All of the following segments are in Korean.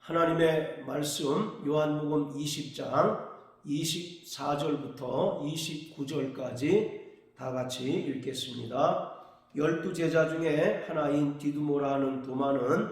하나님의 말씀 요한복음 20장 24절부터 29절까지 다 같이 읽겠습니다. 12제자 중에 하나인 디두모라 하는 도마는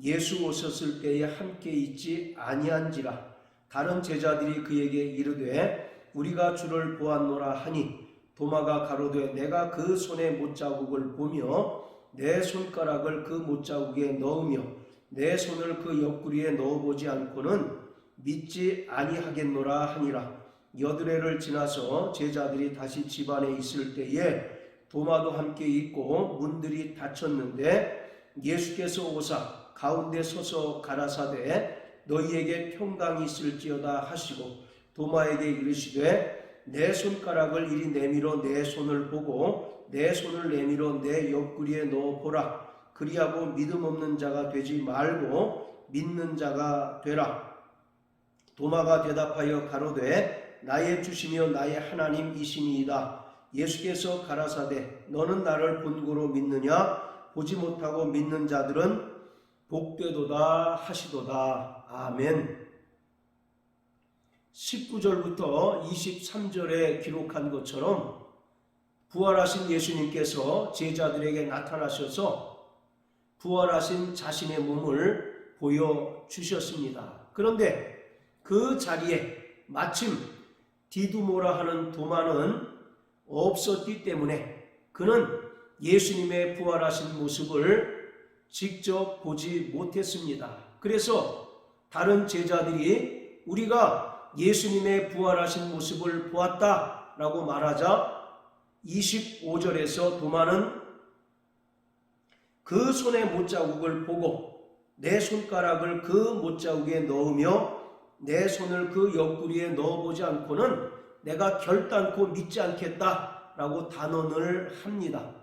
예수 오셨을 때에 함께 있지 아니한지라. 다른 제자들이 그에게 이르되 우리가 주를 보았노라 하니 도마가 가로되 내가 그 손의 못자국을 보며 내 손가락을 그 못자국에 넣으며 내 손을 그 옆구리에 넣어보지 않고는 믿지 아니하겠노라 하니라. 여드레를 지나서 제자들이 다시 집안에 있을 때에 도마도 함께 있고 문들이 닫혔는데 예수께서 오사 가운데 서서 가라사대 너희에게 평강이 있을지어다 하시고 도마에게 이르시되 내 손가락을 이리 내밀어 내 손을 보고 내 손을 내밀어 내 옆구리에 넣어보라. 그리하고 믿음 없는 자가 되지 말고 믿는 자가 되라. 도마가 대답하여 가로되 나의 주시며 나의 하나님이시니이다. 예수께서 가라사대 너는 나를 본고로 믿느냐? 보지 못하고 믿는 자들은 복되도다 하시도다. 아멘. 19절부터 23절에 기록한 것처럼 부활하신 예수님께서 제자들에게 나타나셔서 부활하신 자신의 몸을 보여주셨습니다. 그런데 그 자리에 마침 디두모라 하는 도마는 없었기 때문에 그는 예수님의 부활하신 모습을 직접 보지 못했습니다. 그래서 다른 제자들이 우리가 예수님의 부활하신 모습을 보았다라고 말하자 25절에서 도마는 그 손의 못자국을 보고 내 손가락을 그 못자국에 넣으며 내 손을 그 옆구리에 넣어보지 않고는 내가 결단코 믿지 않겠다라고 단언을 합니다.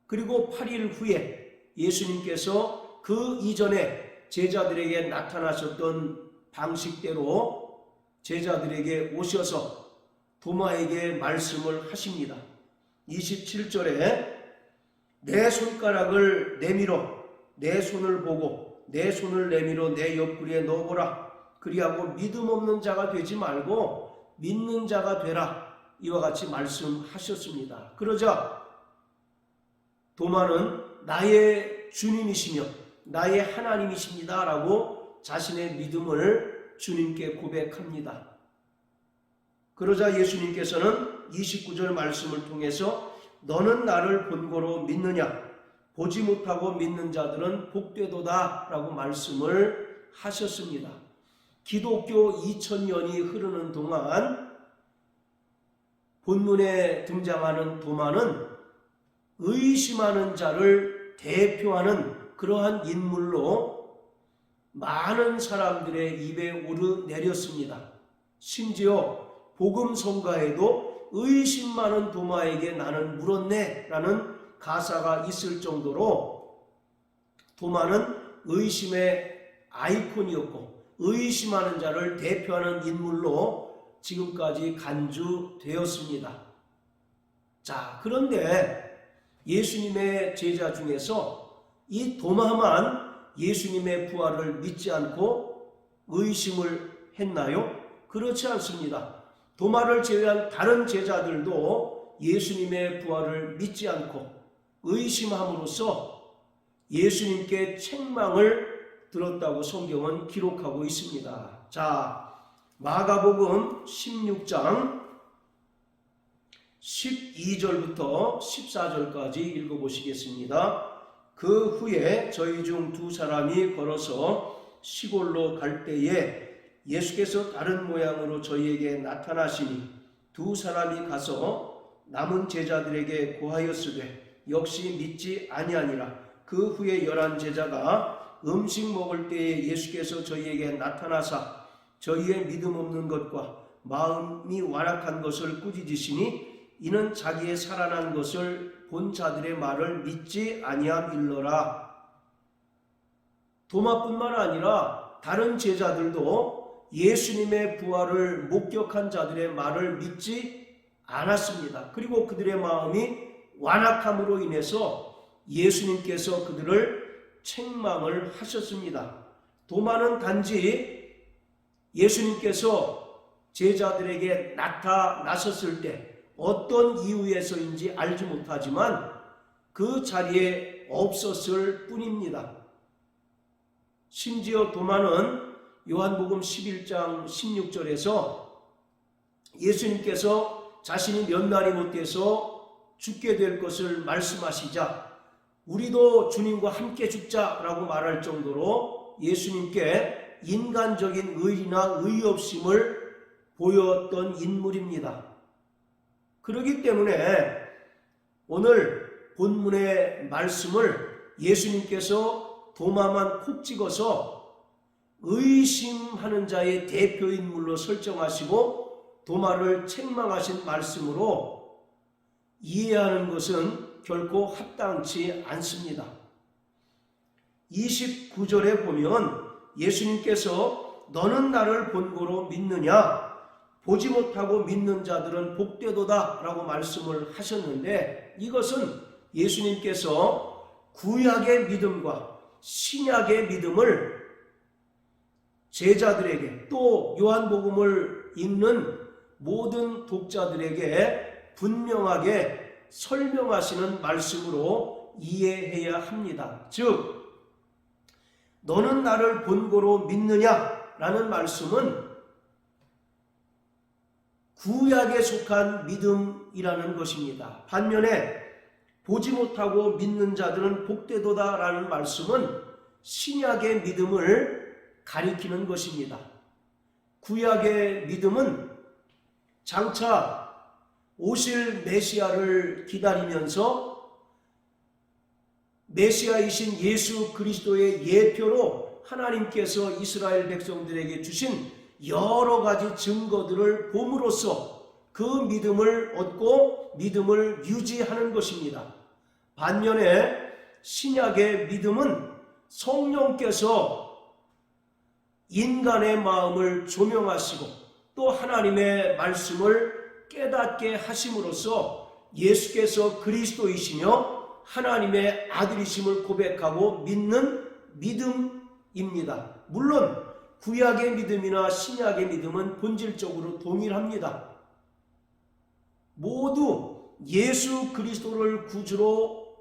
그리고 8일 후에 예수님께서 그 이전에 제자들에게 나타나셨던 방식대로 제자들에게 오셔서 도마에게 말씀을 하십니다. 27절에 내 손가락을 내밀어 내 손을 보고 내 손을 내밀어 내 옆구리에 넣어보라. 그리하고 믿음 없는 자가 되지 말고 믿는 자가 되라. 이와 같이 말씀하셨습니다. 그러자 도마는 나의 주님이시며 나의 하나님이십니다 라고 자신의 믿음을 주님께 고백합니다. 그러자 예수님께서는 29절 말씀을 통해서 너는 나를 본고로 믿느냐? 보지 못하고 믿는 자들은 복되도다 라고 말씀을 하셨습니다. 기독교 2000년이 흐르는 동안 본문에 등장하는 도마는 의심하는 자를 대표하는 그러한 인물로 많은 사람들의 입에 오르내렸습니다. 심지어 복음 성가에도 의심 많은 도마에게 나는 물었네 라는 가사가 있을 정도로 도마는 의심의 아이콘이었고 의심하는 자를 대표하는 인물로 지금까지 간주되었습니다. 자, 그런데 예수님의 제자 중에서 이 도마만 예수님의 부활을 믿지 않고 의심을 했나요? 그렇지 않습니다. 도마를 제외한 다른 제자들도 예수님의 부활을 믿지 않고 의심함으로써 예수님께 책망을 들었다고 성경은 기록하고 있습니다. 자, 마가복음 16장 12절부터 14절까지 읽어보시겠습니다. 그 후에 저희 중 두 사람이 걸어서 시골로 갈 때에 예수께서 다른 모양으로 저희에게 나타나시니 두 사람이 가서 남은 제자들에게 고하였으되 역시 믿지 아니하니라. 그 후에 11 제자가 음식 먹을 때에 예수께서 저희에게 나타나사 저희의 믿음 없는 것과 마음이 완악한 것을 꾸짖으시니 이는 자기의 살아난 것을 본 자들의 말을 믿지 아니함일러라. 도마뿐만 아니라 다른 제자들도 예수님의 부활을 목격한 자들의 말을 믿지 않았습니다. 그리고 그들의 마음이 완악함으로 인해서 예수님께서 그들을 책망을 하셨습니다. 도마는 단지 예수님께서 제자들에게 나타나셨을 때 어떤 이유에서인지 알지 못하지만 그 자리에 없었을 뿐입니다. 심지어 도마는 요한복음 11장 16절에서 예수님께서 자신이 몇 날이 못 돼서 죽게 될 것을 말씀하시자 우리도 주님과 함께 죽자라고 말할 정도로 예수님께 인간적인 의리나 의없음을 보였던 인물입니다. 그렇기 때문에 오늘 본문의 말씀을 예수님께서 도마만 콕 찍어서 의심하는 자의 대표인물로 설정하시고 도마를 책망하신 말씀으로 이해하는 것은 결코 합당치 않습니다. 29절에 보면 예수님께서 너는 나를 본고로 믿느냐? 보지 못하고 믿는 자들은 복되도다 라고 말씀을 하셨는데 이것은 예수님께서 구약의 믿음과 신약의 믿음을 제자들에게 또 요한복음을 읽는 모든 독자들에게 분명하게 설명하시는 말씀으로 이해해야 합니다. 즉 너는 나를 본고로 믿느냐라는 말씀은 구약에 속한 믿음이라는 것입니다. 반면에 보지 못하고 믿는 자들은 복되도다라는 말씀은 신약의 믿음을 가리키는 것입니다. 구약의 믿음은 장차 오실 메시아를 기다리면서 메시아이신 예수 그리스도의 예표로 하나님께서 이스라엘 백성들에게 주신 여러 가지 증거들을 봄으로써 그 믿음을 얻고 믿음을 유지하는 것입니다. 반면에 신약의 믿음은 성령께서 인간의 마음을 조명하시고 또 하나님의 말씀을 깨닫게 하심으로써 예수께서 그리스도이시며 하나님의 아들이심을 고백하고 믿는 믿음입니다. 물론 구약의 믿음이나 신약의 믿음은 본질적으로 동일합니다. 모두 예수 그리스도를 구주로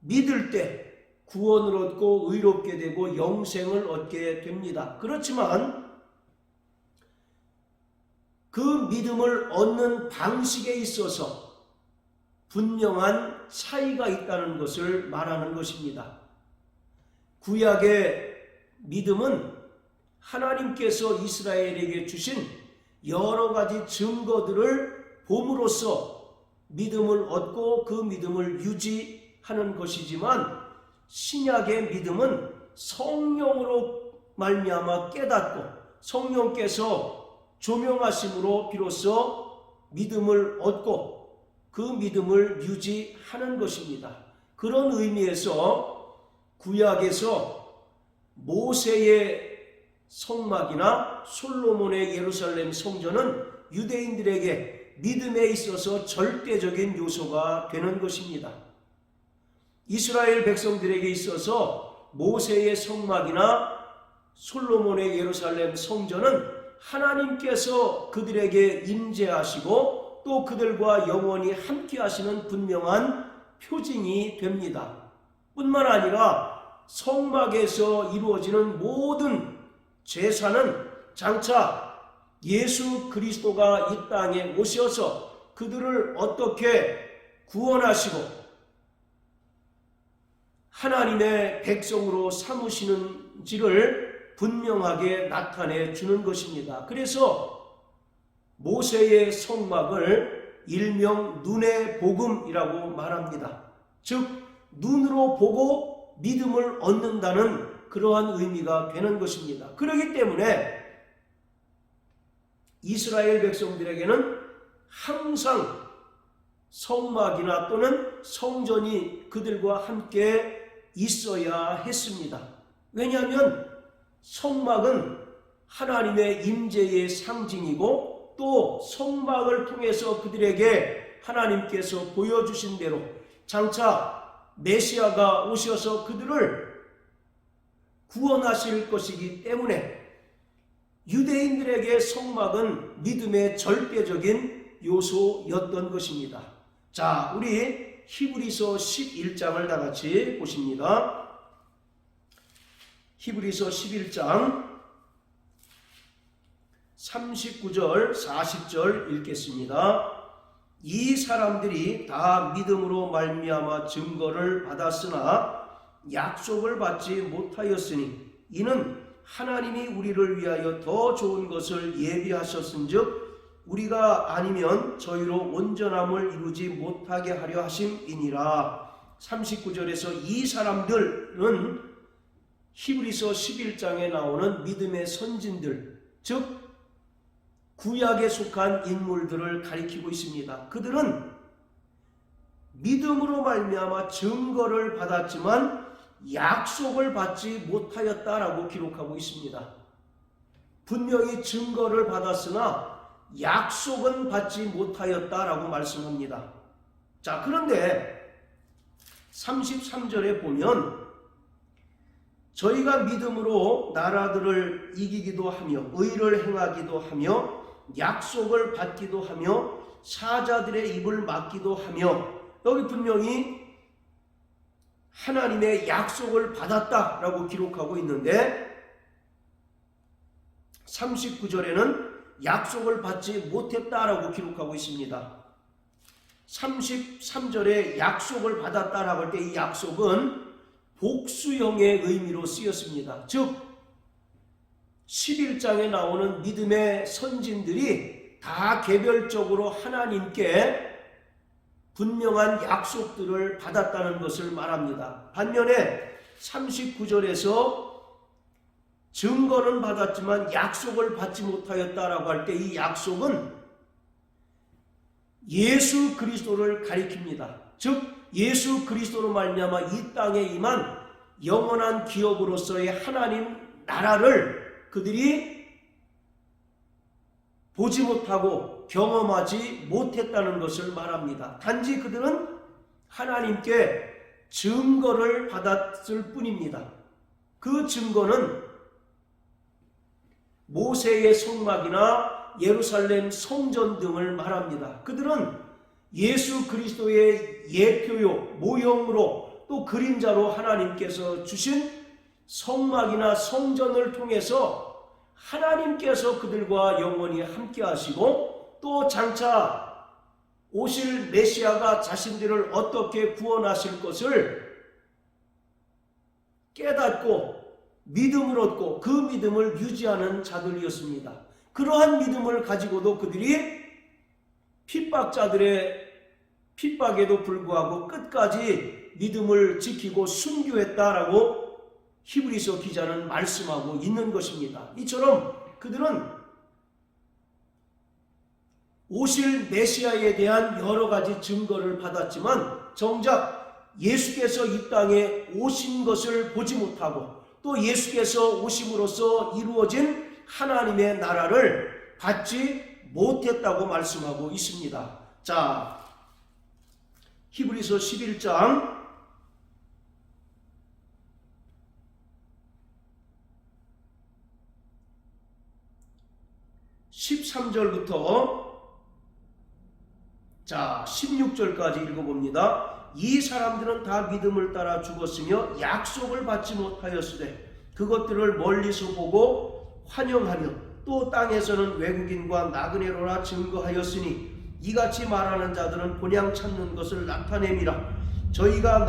믿을 때 구원을 얻고 의롭게 되고 영생을 얻게 됩니다. 그렇지만 그 믿음을 얻는 방식에 있어서 분명한 차이가 있다는 것을 말하는 것입니다. 구약의 믿음은 하나님께서 이스라엘에게 주신 여러 가지 증거들을 봄으로써 믿음을 얻고 그 믿음을 유지하는 것이지만 신약의 믿음은 성령으로 말미암아 깨닫고 성령께서 조명하심으로 비로소 믿음을 얻고 그 믿음을 유지하는 것입니다. 그런 의미에서 구약에서 모세의 성막이나 솔로몬의 예루살렘 성전은 유대인들에게 믿음에 있어서 절대적인 요소가 되는 것입니다. 이스라엘 백성들에게 있어서 모세의 성막이나 솔로몬의 예루살렘 성전은 하나님께서 그들에게 임재하시고 또 그들과 영원히 함께 하시는 분명한 표징이 됩니다. 뿐만 아니라 성막에서 이루어지는 모든 제사는 장차 예수 그리스도가 이 땅에 오셔서 그들을 어떻게 구원하시고 하나님의 백성으로 삼으시는지를 분명하게 나타내 주는 것입니다. 그래서 모세의 성막을 일명 눈의 복음이라고 말합니다. 즉 눈으로 보고 믿음을 얻는다는 그러한 의미가 되는 것입니다. 그렇기 때문에 이스라엘 백성들에게는 항상 성막이나 또는 성전이 그들과 함께 있어야 했습니다. 왜냐하면 성막은 하나님의 임재의 상징이고 또 성막을 통해서 그들에게 하나님께서 보여주신 대로 장차 메시아가 오셔서 그들을 구원하실 것이기 때문에 유대인들에게 성막은 믿음의 절대적인 요소였던 것입니다. 자, 우리 히브리서 11장을 다 같이 보십니다. 히브리서 11장 39절 40절 읽겠습니다. 이 사람들이 다 믿음으로 말미암아 증거를 받았으나 약속을 받지 못하였으니 이는 하나님이 우리를 위하여 더 좋은 것을 예비하셨은즉 우리가 아니면 저희로 온전함을 이루지 못하게 하려 하심이니라. 39절에서 이 사람들은 히브리서 11장에 나오는 믿음의 선진들, 즉 구약에 속한 인물들을 가리키고 있습니다. 그들은 믿음으로 말미암아 증거를 받았지만 약속을 받지 못하였다라고 기록하고 있습니다. 분명히 증거를 받았으나 약속은 받지 못하였다라고 말씀합니다. 자, 그런데 33절에 보면 저희가 믿음으로 나라들을 이기기도 하며 의를 행하기도 하며 약속을 받기도 하며 사자들의 입을 막기도 하며, 여기 분명히 하나님의 약속을 받았다라고 기록하고 있는데 39절에는 약속을 받지 못했다라고 기록하고 있습니다. 33절에 약속을 받았다라고 할 때 이 약속은 복수형의 의미로 쓰였습니다. 즉 11장에 나오는 믿음의 선진들이 다 개별적으로 하나님께 분명한 약속들을 받았다는 것을 말합니다. 반면에 39절에서 증거는 받았지만 약속을 받지 못하였다라고 할 때 이 약속은 예수 그리스도를 가리킵니다. 즉 예수 그리스도로 말미암아 이 땅에 임한 영원한 기업으로서의 하나님 나라를 그들이 보지 못하고 경험하지 못했다는 것을 말합니다. 단지 그들은 하나님께 증거를 받았을 뿐입니다. 그 증거는 모세의 성막이나 예루살렘 성전 등을 말합니다. 그들은 예수 그리스도의 예표요, 모형으로 또 그림자로 하나님께서 주신 성막이나 성전을 통해서 하나님께서 그들과 영원히 함께 하시고 또 장차 오실 메시아가 자신들을 어떻게 구원하실 것을 깨닫고 믿음을 얻고 그 믿음을 유지하는 자들이었습니다. 그러한 믿음을 가지고도 그들이 핍박자들의 핍박에도 불구하고 끝까지 믿음을 지키고 순교했다라고 히브리서 기자는 말씀하고 있는 것입니다. 이처럼 그들은 오실 메시아에 대한 여러 가지 증거를 받았지만 정작 예수께서 이 땅에 오신 것을 보지 못하고 또 예수께서 오심으로써 이루어진 하나님의 나라를 받지 못했다고 말씀하고 있습니다. 자, 히브리서 11장 13절부터 16절까지 읽어봅니다. 이 사람들은 다 믿음을 따라 죽었으며 약속을 받지 못하였으되 그것들을 멀리서 보고 환영하며 또 땅에서는 외국인과 나그네로라 증거하였으니 이같이 말하는 자들은 본향 찾는 것을 나타냄이라. 저희가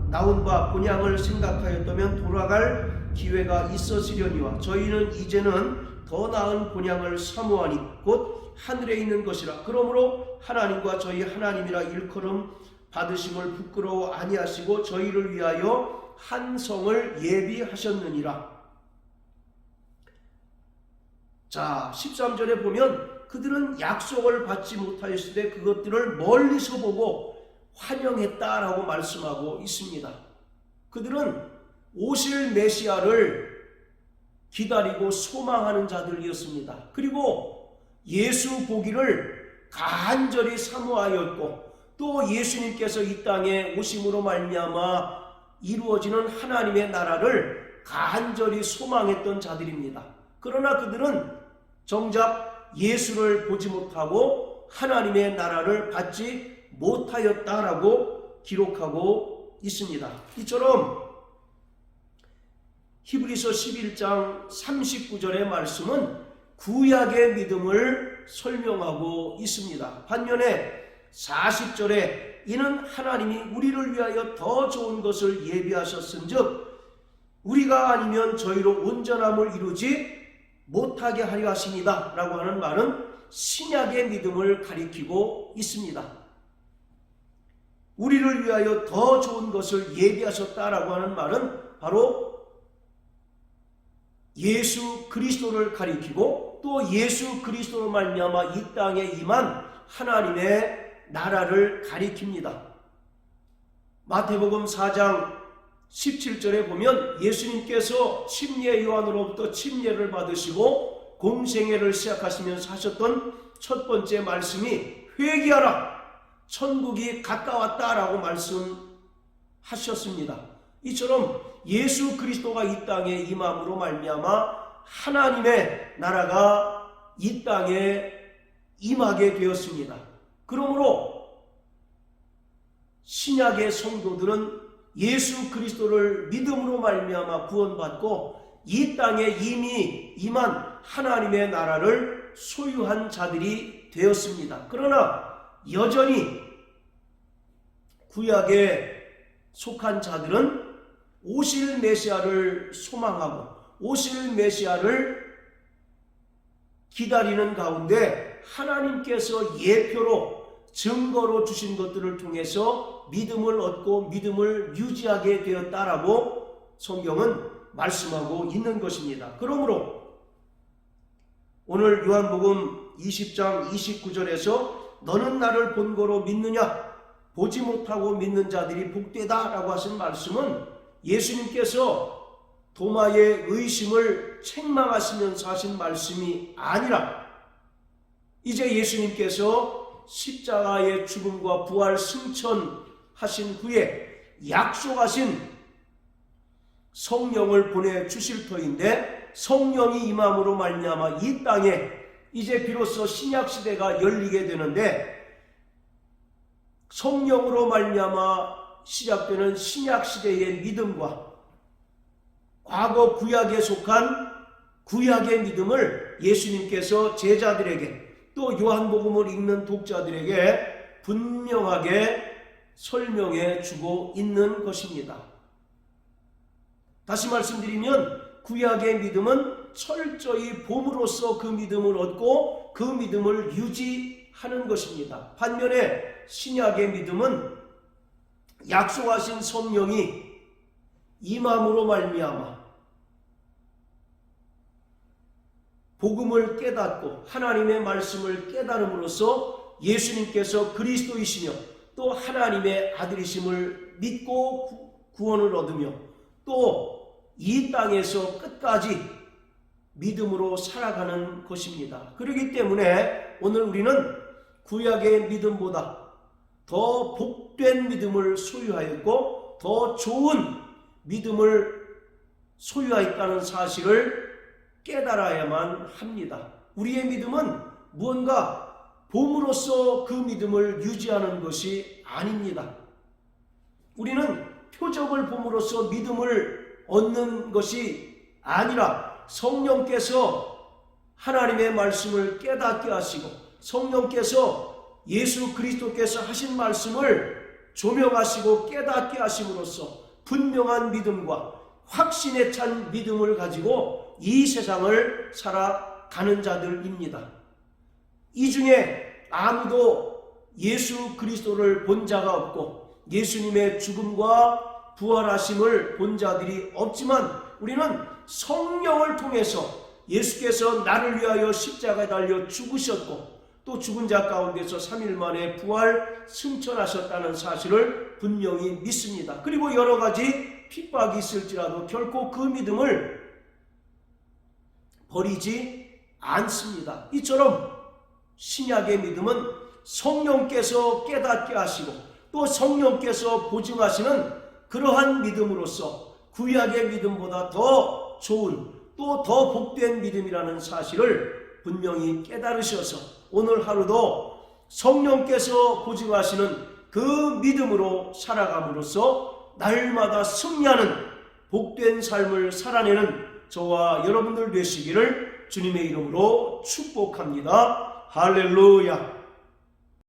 나온 바 본향을 생각하였다면 돌아갈 기회가 있었으려니와 저희는 이제는 더 나은 본향을 사모하니 곧 하늘에 있는 것이라. 그러므로 하나님과 저희 하나님이라 일컬음 받으심을 부끄러워 아니하시고 저희를 위하여 한 성을 예비하셨느니라. 자, 13절에 보면 그들은 약속을 받지 못하였을 때 그것들을 멀리서 보고 환영했다라고 말씀하고 있습니다. 그들은 오실 메시아를 기다리고 소망하는 자들이었습니다. 그리고 예수 보기를 간절히 사모하였고 또 예수님께서 이 땅에 오심으로 말미암아 이루어지는 하나님의 나라를 간절히 소망했던 자들입니다. 그러나 그들은 정작 예수를 보지 못하고 하나님의 나라를 받지 못하였다라고 기록하고 있습니다. 이처럼 히브리서 11장 39절의 말씀은 구약의 믿음을 설명하고 있습니다. 반면에 40절에 이는 하나님이 우리를 위하여 더 좋은 것을 예비하셨은즉 우리가 아니면 저희로 온전함을 이루지 못하게 하려 하십니다 라고 하는 말은 신약의 믿음을 가리키고 있습니다. 우리를 위하여 더 좋은 것을 예비하셨다라고 하는 말은 바로 예수 그리스도를 가리키고 또 예수 그리스도로 말미암아 이 땅에 임한 하나님의 나라를 가리킵니다. 마태복음 4장 17절에 보면 예수님께서 침례 요한으로부터 침례를 받으시고 공생애를 시작하시면서 하셨던 첫 번째 말씀이 회개하라 천국이 가까웠다라고 말씀하셨습니다. 이처럼 예수 그리스도가 이 땅에 임함으로 말미암아 하나님의 나라가 이 땅에 임하게 되었습니다. 그러므로 신약의 성도들은 예수 그리스도를 믿음으로 말미암아 구원받고 이 땅에 이미 임한 하나님의 나라를 소유한 자들이 되었습니다. 그러나 여전히 구약에 속한 자들은 오실 메시아를 소망하고 오실 메시아를 기다리는 가운데 하나님께서 예표로 증거로 주신 것들을 통해서 믿음을 얻고 믿음을 유지하게 되었다라고 성경은 말씀하고 있는 것입니다. 그러므로 오늘 요한복음 20장 29절에서 너는 나를 본거로 믿느냐 보지 못하고 믿는 자들이 복되다라고 하신 말씀은 예수님께서 도마의 의심을 책망하시면서 하신 말씀이 아니라 이제 예수님께서 십자가의 죽음과 부활 승천하신 후에 약속하신 성령을 보내주실 터인데 성령이 임함으로 말미암아 이 땅에 이제 비로소 신약시대가 열리게 되는데 성령으로 말미암아 시작되는 신약시대의 믿음과 과거 구약에 속한 구약의 믿음을 예수님께서 제자들에게 또 요한복음을 읽는 독자들에게 분명하게 설명해 주고 있는 것입니다. 다시 말씀드리면 구약의 믿음은 철저히 봄으로써 그 믿음을 얻고 그 믿음을 유지하는 것입니다. 반면에 신약의 믿음은 약속하신 성령이 임함으로 말미암아 복음을 깨닫고 하나님의 말씀을 깨달음으로써 예수님께서 그리스도이시며 또 하나님의 아들이심을 믿고 구원을 얻으며 또 이 땅에서 끝까지 믿음으로 살아가는 것입니다. 그렇기 때문에 오늘 우리는 구약의 믿음보다 더 복된 믿음을 소유하였고 더 좋은 믿음을 소유하였다는 사실을 깨달아야만 합니다. 우리의 믿음은 무언가 봄으로써 그 믿음을 유지하는 것이 아닙니다. 우리는 표적을 봄으로써 믿음을 얻는 것이 아니라 성령께서 하나님의 말씀을 깨닫게 하시고 성령께서 예수 그리스도께서 하신 말씀을 조명하시고 깨닫게 하심으로써 분명한 믿음과 확신에 찬 믿음을 가지고 이 세상을 살아가는 자들입니다. 이 중에 아무도 예수 그리스도를 본 자가 없고 예수님의 죽음과 부활하심을 본 자들이 없지만 우리는 성령을 통해서 예수께서 나를 위하여 십자가에 달려 죽으셨고 또 죽은 자 가운데서 3일 만에 부활 승천하셨다는 사실을 분명히 믿습니다. 그리고 여러 가지 핍박이 있을지라도 결코 그 믿음을 버리지 않습니다. 이처럼 신약의 믿음은 성령께서 깨닫게 하시고 또 성령께서 보증하시는 그러한 믿음으로써 구약의 믿음보다 더 좋은 또 더 복된 믿음이라는 사실을 분명히 깨달으셔서 오늘 하루도 성령께서 보증하시는 그 믿음으로 살아감으로써 날마다 승리하는 복된 삶을 살아내는 저와 여러분들 되시기를 주님의 이름으로 축복합니다. 할렐루야.